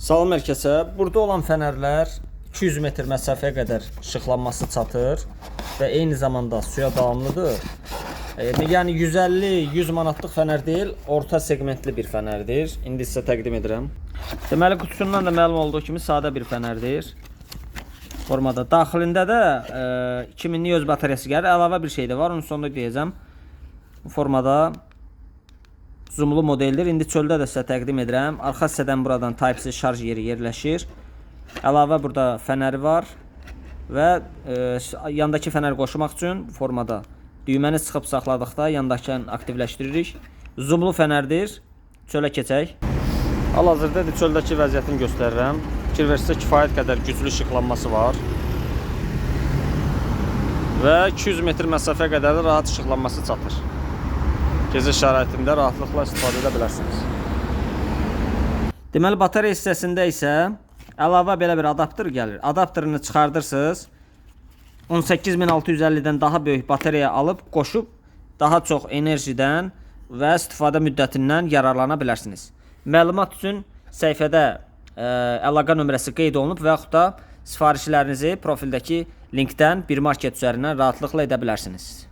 Salam hər kəsə. Burada olan fənərlər 200 metr məsafəyə qədər işıqlanması çatır və eyni zamanda suya davamlıdır. Yəni 150-100 manatlıq fənər deyil, orta segmentli bir fənərdir. İndi sizə təqdim edirəm. Deməli, qutusundan da məlum olduğu kimi sadə bir fənərdir. Formada. Daxilində də 2000'lik öz bataryası gəlir. Əlavə bir şey də var, onun sonunda deyəcəm. Bu formada zoomlu modeldir. İndi çöldə də sizə təqdim edirəm. Arxa hissədən buradan Type-C şarj yeri yerləşir. Əlavə burada fənəri var və yandakı fənər qoşmaq üçün formada düyməni sıxıb saxladıqda yandakını aktivləşdiririk. Zoomlu fənərdir. Çölə keçək. Hal-hazırda çöldəki vəziyyətini göstərirəm. Fikir versə kifayət qədər güclü işıqlanması var. Və 200 metr məsafəyə qədər də rahat işıqlanması çatır. Gecə şəraitində rahatlıqla istifadə edə bilərsiniz. Deməli, batarya hissəsində isə əlavə belə bir adapter gəlir. Adapterini çıxardırsınız. 18650'dən daha böyük batarya alıb qoşub daha çox enerjidən və istifadə müddətindən yararlana bilərsiniz. Məlumat üçün səhifədə əlaqə nömrəsi qeyd olunub və yaxud da sifarişlərinizi profildəki linkdən bir market üzərindən rahatlıqla edə bilərsiniz.